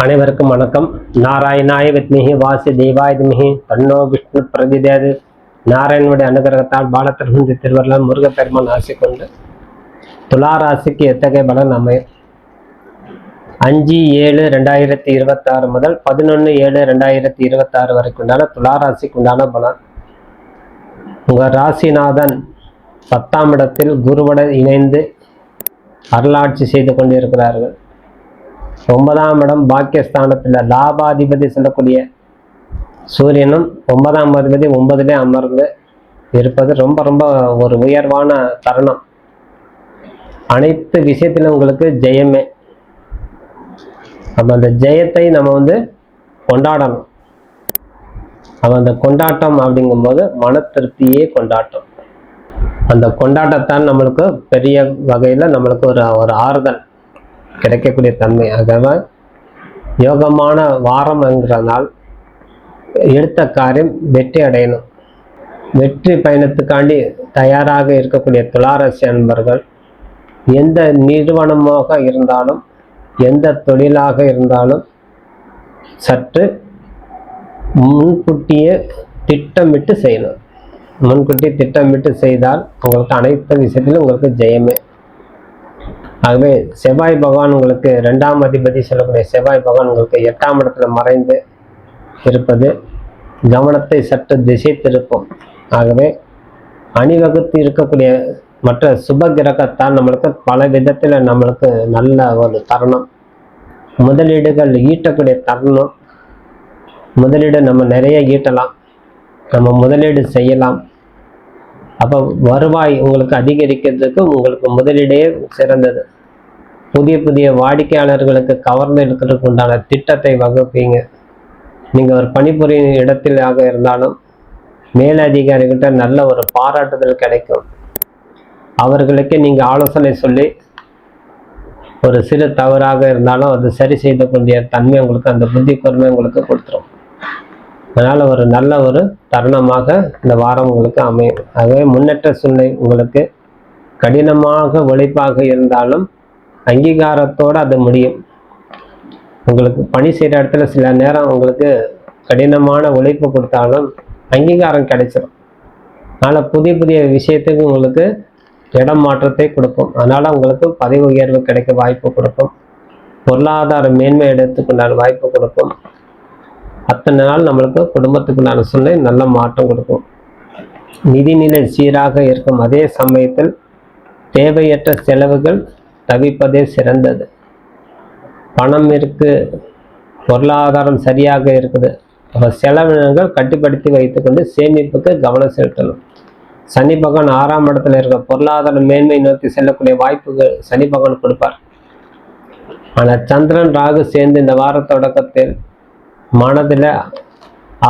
அனைவருக்கும் வணக்கம். நாராயணாய வித்மிஹி வாசுதேவாய தீமஹி தன்னோ விஷ்ணு பிரதிதேது. நாராயணனுடைய அனுகிரகத்தால் பாலத்திருந்த திருவள்ளுவர் முருகப்பெருமான் ஆசை கொண்டு துளாராசிக்கு எத்தகைய பலன் அமையும்? 5/7/2026 முதல் 11/7/2026 வரைக்கும் உண்டான துளாராசிக்கு உண்டான பலன். உங்கள் ராசிநாதன் 10ஆம் இடத்தில் குருவுடன் இணைந்து அருளாட்சி செய்து கொண்டிருக்கிறார்கள். 9ஆம் இடம் பாக்கியஸ்தானத்தில் லாபாதிபதி சொல்லக்கூடிய சூரியனும் 9ஆம் அதிபதி 9லே அமர்ந்து இருப்பது ரொம்ப ரொம்ப ஒரு உயர்வான தருணம். அனைத்து விஷயத்திலும் உங்களுக்கு ஜெயமே. அப்போ அந்த ஜெயத்தை நம்ம கொண்டாடணும். அப்போ அந்த கொண்டாட்டம் அப்படிங்கும்போது மன திருப்தியே கொண்டாட்டம். அந்த கொண்டாட்டத்தான் நம்மளுக்கு பெரிய வகையில் நம்மளுக்கு ஒரு ஆறுதல் கிடைக்கக்கூடிய தன்மை. ஆகவே யோகமான வாரம் என்கிறனால் எடுத்த காரியம் வெற்றி அடையணும். வெற்றி பயணத்துக்காண்டி தயாராக இருக்கக்கூடிய துளாராசி அன்பர்கள் எந்த நிறுவனமாக இருந்தாலும் எந்த தொழிலாக இருந்தாலும் சற்று முன்கூட்டியே திட்டமிட்டு செய்யணும். முன்கூட்டி திட்டமிட்டு செய்தால் உங்களுக்கு அனைத்து விஷயத்திலும் உங்களுக்கு ஜெயமே. ஆகவே செவ்வாய் பகவான் உங்களுக்கு 2ஆம் அதிபதி சொல்லக்கூடிய செவ்வாய் பகவான் உங்களுக்கு 8ஆம் இடத்துல மறைந்து இருப்பது கவனத்தை சற்று திசை திருப்பும். ஆகவே அணிவகுத்து இருக்கக்கூடிய மற்ற சுப கிரகத்தால் நம்மளுக்கு பல விதத்தில் நம்மளுக்கு நல்ல ஒரு தருணம். முதலீடுகள் ஈட்டக்கூடிய தருணம். முதலீடு நம்ம நிறைய ஈட்டலாம், நம்ம முதலீடு செய்யலாம். அப்போ வருவாய் உங்களுக்கு அதிகரிக்கிறதுக்கு உங்களுக்கு முதலீடே சிறந்தது. புதிய புதிய வாடிக்கையாளர்களுக்கு கவர்ந்து எடுக்கிறதுக்கு உண்டான திட்டத்தை வகுப்பீங்க. நீங்கள் ஒரு பணிபுரியும் இடத்திலாக இருந்தாலும் மேலதிகாரிகிட்ட நல்ல ஒரு பாராட்டுதல் கிடைக்கும். அவர்களுக்கே நீங்கள் ஆலோசனை சொல்லி ஒரு சிறு தவறாக இருந்தாலும் அது சரி செய்யக்கூடிய தன்மை உங்களுக்கு, அந்த புத்தி கூர்மை உங்களுக்கு கொடுத்துரும். அதனால் ஒரு நல்ல ஒரு தருணமாக இந்த வாரம் உங்களுக்கு அமையும். ஆகவே முன்னேற்ற சூழ்நிலை உங்களுக்கு கடினமாக உழைப்பாக இருந்தாலும் அங்கீகாரத்தோடு அது முடியும். உங்களுக்கு பணி செய்கிற இடத்துல சில நேரம் உங்களுக்கு கடினமான உழைப்பு கொடுத்தாலும் அங்கீகாரம் கிடைச்சிடும். அதனால் புதிய புதிய விஷயத்துக்கு உங்களுக்கு இடம் மாற்றத்தை கொடுக்கும். அதனால் உங்களுக்கு பதவி உயர்வு கிடைக்க வாய்ப்பு கொடுக்கும். பொருளாதார மேன்மை எடுத்துக்கொண்டான வாய்ப்பு கொடுக்கும். அத்தனை நாள் நம்மளுக்கு குடும்பத்துக்குண்டான சூழ்நிலை நல்ல மாற்றம் கொடுக்கும். நிதிநிலை சீராக இருக்கும். அதே சமயத்தில் தேவையற்ற செலவுகள் தவிர்ப்பதே சிறந்தது. பணம் இருக்கு, பொருளாதாரம் சரியாக இருக்குது. அப்போ செலவினங்கள் கட்டுப்படுத்தி வைத்துக்கொண்டு சேமிப்புக்கு கவனம் செலுத்தணும். சனி பகவான் 6ஆம் இடத்துல இருக்க பொருளாதார மேன்மை நோக்கி செல்லக்கூடிய வாய்ப்புகள் சனி பகவான் கொடுப்பார். ஆனால் சந்திரன் ராகு சேர்ந்து இந்த வார தொடக்கத்தில் மனதில்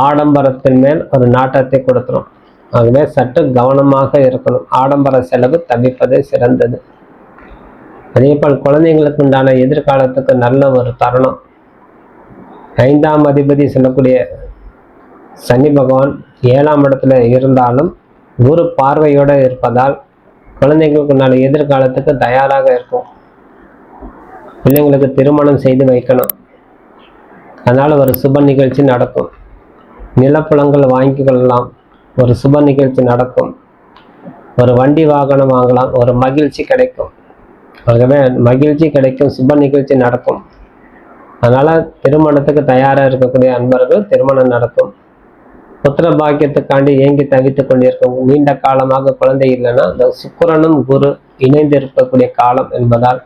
ஆடம்பரத்தின் மேல் ஒரு நாட்டத்தை கொடுத்துரும். ஆகவே சற்று கவனமாக இருக்கணும். ஆடம்பர செலவு தவிர்ப்பதே சிறந்தது. அதே போல் குழந்தைங்களுக்கு உண்டான எதிர்காலத்துக்கு நல்ல ஒரு தருணம். 5ஆம் அதிபதி சொல்லக்கூடிய சனி பகவான் 7ஆம் இடத்துல இருந்தாலும் குரு பார்வையோடு இருப்பதால் குழந்தைங்களுக்கு உண்டான எதிர்காலத்துக்கு தயாராக இருக்கும். பிள்ளைங்களுக்கு திருமணம் செய்து வைக்கணும். அதனால் ஒரு சுப நிகழ்ச்சி நடக்கும். நிலப்புலங்கள் வாங்கி கொள்ளலாம். ஒரு சுப நிகழ்ச்சி நடக்கும். ஒரு வண்டி வாகனம் வாங்கலாம். ஒரு மகிழ்ச்சி கிடைக்கும். ஆகவே மகிழ்ச்சி கிடைக்கும், சுப நிகழ்ச்சி நடக்கும். அதனால் திருமணத்துக்கு தயாராக இருக்கக்கூடிய அன்பர்கள் திருமணம் நடக்கும். புத்திர பாக்கியத்துக்காண்டி ஏங்கி தவித்து கொண்டிருக்கும், நீண்ட காலமாக குழந்தை இல்லைன்னா அந்த சுக்கிரனும் குரு இணைந்து இருக்கக்கூடிய காலம் என்பதால்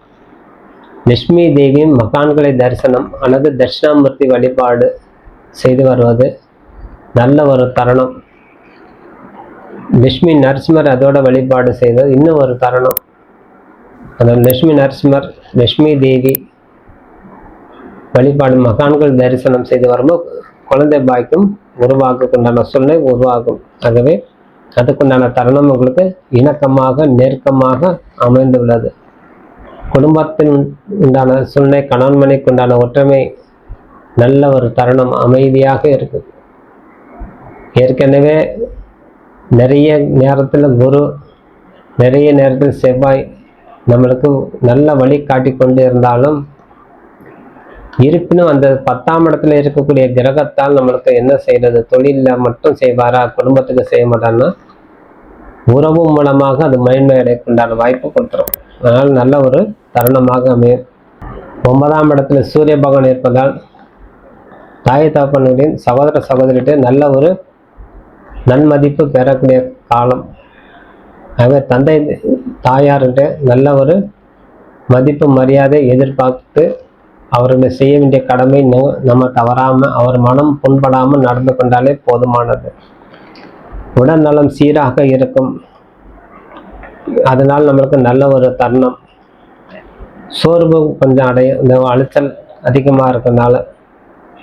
லட்சுமி தேவியின் மகான்களை தரிசனம் அல்லது தட்சிணாமூர்த்தி வழிபாடு செய்து வருவது நல்ல ஒரு தருணம். லட்சுமி நரசிம்மர் அதோட வழிபாடு செய்வது இன்னும் ஒரு தருணம். அந்த லட்சுமி நரசிம்மர், லட்சுமி தேவி வழிபாடு மகான்கள் தரிசனம் செய்து வரும்போது குழந்தை பாக்கியம் உருவாக்குண்டான சூழ்நிலை உருவாகும். ஆகவே அதுக்குண்டான தருணம் உங்களுக்கு இணக்கமாக நெருக்கமாக அமைந்துள்ளது. குடும்பத்தின் உண்டான சூழ்நிலை, கணவன் மனைவிக்கு உண்டான ஒற்றுமை நல்ல ஒரு தருணம், அமைதியாக இருக்குது. ஏற்கனவே நிறைய நேரத்தில் குரு, நிறைய நேரத்தில் செவ்வாய் நம்மளுக்கு நல்ல வழி காட்டி கொண்டு இருந்தாலும் இருப்பினும் அந்த 10ஆம் இடத்துல இருக்கக்கூடிய கிரகத்தால் நம்மளுக்கு என்ன செய்யறது, தொழிலில் மட்டும் செய்வாரா, குடும்பத்துக்கு செய்ய மாட்டான்னா உறவு மூலமாக அது மேன்மை அடையக்குண்டான வாய்ப்பு கொடுத்துரும். அதனால் நல்ல ஒரு தருணமாக அமையும். 9ஆம் இடத்துல சூரிய பகவான் இருப்பதால் தாய் தகப்பனுடைய சகோதர சகோதரிகிட்ட நல்ல ஒரு நன்மதிப்பு பெறக்கூடிய காலம். ஆகவே தந்தை தாயார்கிட்ட நல்ல ஒரு மதிப்பு மரியாதை எதிர்பார்த்து அவர்களை செய்ய வேண்டிய கடமை நம்ம தவறாமல் அவர் மனம் புண்படாமல் நடந்து கொண்டாலே போதுமானது. உடல் நலம் சீராக இருக்கும். அதனால் நம்மளுக்கு நல்ல ஒரு தருணம். சோர்வு கொஞ்சம் அடையும். இந்த அலைச்சல் அதிகமாக இருக்கிறதுனால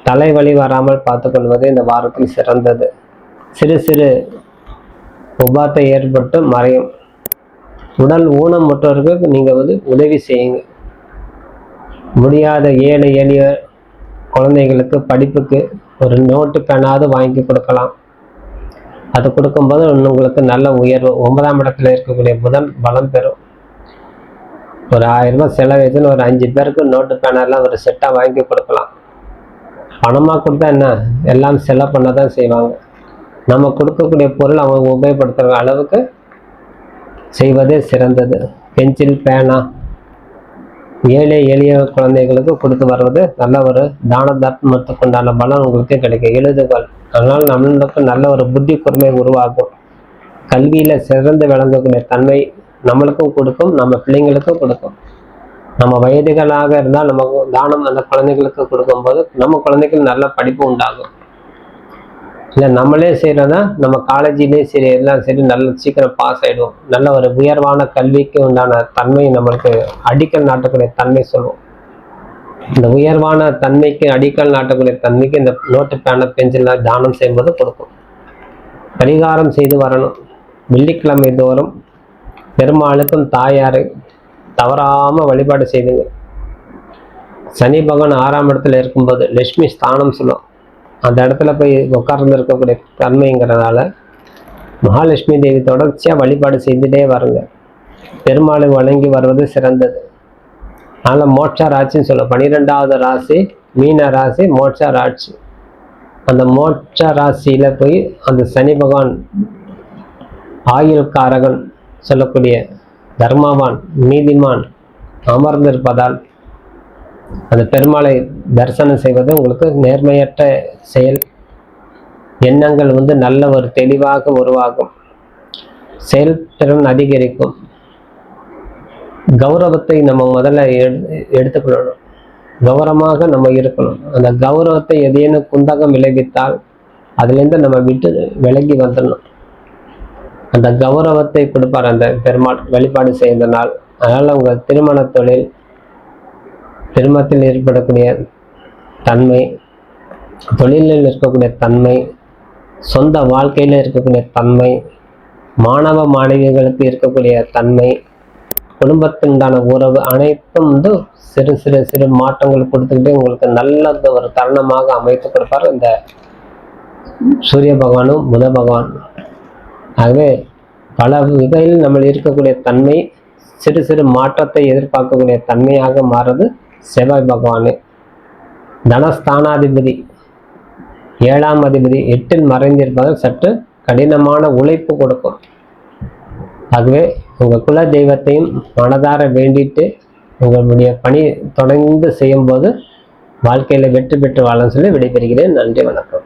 தலைவலி வராமல் பார்த்துக்கொள்வது இந்த வாரத்தில் சிறந்தது. சிறு சிறு உபாத்தை ஏற்பட்டு மறையும். உடல் ஊனமுற்றவர்களுக்கு நீங்கள் உதவி செய்யுங்க. முடியாத ஏழை எளிய குழந்தைகளுக்கு படிப்புக்கு ஒரு நோட்டு பேனாவது வாங்கி கொடுக்கலாம். அது கொடுக்கும்போது உங்களுக்கு நல்ல உயர்வு. 9ஆம் இடத்துல இருக்கக்கூடிய புதன் பலம் பெறும். ஒரு 1000 ரூபாய் செலவழிச்சுன்னு ஒரு 5 பேருக்கு நோட்டு பேனெல்லாம் ஒரு செட்டாக வாங்கி கொடுக்கலாம். பணமாக கொடுத்தா என்ன, எல்லாம் செலவு பண்ண தான் செய்வாங்க. நம்ம கொடுக்கக்கூடிய பொருள் அவங்க உபயோகப்படுத்துகிற அளவுக்கு செய்வதே சிறந்தது. பென்சில் பேனா ஏழை எளிய குழந்தைகளுக்கு கொடுத்து வருவது நல்ல ஒரு தான தர்மத்துக்கு உண்டான பலம் உங்களுக்கு கிடைக்கும். எழுதுகள், அதனால் நம்மளுக்கு நல்ல ஒரு புத்தி கூர்மை உருவாகும். கல்வியில் சிறந்து விளங்கக்கூடிய தன்மை நம்மளுக்கும் கொடுக்கும், நம்ம பிள்ளைங்களுக்கும் கொடுக்கும். நம்ம வயதுகளாக இருந்தால் நம்ம தானம் அந்த குழந்தைகளுக்கு கொடுக்கும்போது நம்ம குழந்தைகள் நல்ல படிப்பு உண்டாகும். இல்லை நம்மளே செய்கிறதா நம்ம காலேஜிலே சரி எல்லாம் சரி நல்ல சீக்கிரம் பாஸ் ஆகிடுவோம். நல்ல ஒரு உயர்வான கல்விக்கு உண்டான தன்மை நம்மளுக்கு அடிக்கல் நாட்டக்கூடிய தன்மை சொல்லுவோம். இந்த உயர்வான தன்மைக்கு அடிக்கல் நாட்டக்கூடிய தன்மைக்கு இந்த நோட்டு பேனை பென்சில் தானம் செய்யும்போது கொடுக்கும். பரிகாரம் செய்து வரணும். வெள்ளிக்கிழமை தோறும் பெருமாளுக்கும் தாயாரை தவறாமல் வழிபாடு செய்துங்க. சனி பகவான் 6ஆம் இடத்துல இருக்கும்போது லட்சுமி ஸ்தானம் சொல்லுவோம். அந்த இடத்துல போய் உட்கார்ந்து இருக்கக்கூடிய தன்மைங்கிறதுனால மகாலட்சுமி தேவி தொடர்ச்சியாக வழிபாடு செய்துட்டே வருங்க. பெருமாளை வணங்கி வருவது சிறந்தது. அதனால் மோட்ச ராசின்னு சொல்லுவோம். 12வது ராசி மீன ராசி, மோட்ச ராசி. அந்த மோட்ச ராசியில் போய் அந்த சனி பகவான் ஆயுள்காரகன் சொல்லக்கூடிய தர்மவான் நீதிமான் அமர்ந்திருப்பதால் அந்த பெருமாளை தரிசனம் செய்வது உங்களுக்கு நேர்மையற்ற செயல். எண்ணங்கள் நல்ல ஒரு தெளிவாக உருவாகும். செயல்திறன் அதிகரிக்கும். கௌரவத்தை நம்ம முதல்ல எடுத்துக்கொள்ளணும். கௌரவமாக நம்ம இருக்கணும். அந்த கௌரவத்தை எதையேனும் குந்தகம் விளைவித்தால் அதுலேருந்து நம்ம விட்டு விலகி வந்துடணும். அந்த கௌரவத்தை கொடுப்பார் அந்த பெருமாள் வழிபாடு செய்தனால். அதனால் உங்கள் திருமண தொழில், திருமணத்தில் ஏற்படக்கூடிய தன்மை, தொழிலில் இருக்கக்கூடிய தன்மை, சொந்த வாழ்க்கையில் இருக்கக்கூடிய தன்மை, மாணவ மாணவிகளுக்கு இருக்கக்கூடிய தன்மை, குடும்பத்தினுண்டான உறவு அனைத்தும் சிறு சிறு சிறு மாற்றங்கள் கொடுத்துக்கிட்டே உங்களுக்கு நல்ல ஒரு தருணமாக அமைத்து கொடுப்பார் இந்த சூரிய பகவானும் புத பகவான். ஆகவே பல வகையில் நம்ம இருக்கக்கூடிய தன்மை சிறு சிறு மாற்றத்தை எதிர்பார்க்கக்கூடிய தன்மையாக மாறுறது செவ்வாய் பகவானு. தனஸ்தானாதிபதி 7ஆம் அதிபதி 8இல் மறைந்திருப்பதால் சற்று கடினமான உழைப்பு கொடுக்கும். ஆகவே உங்கள் குல தெய்வத்தையும் மனதார வேண்டிட்டு உங்களுடைய பணி தொடர்ந்து செய்யும்போது வாழ்க்கையில் வெற்றி பெற்று வாழ சொல்லி விடைபெறுகிறேன். நன்றி, வணக்கம்.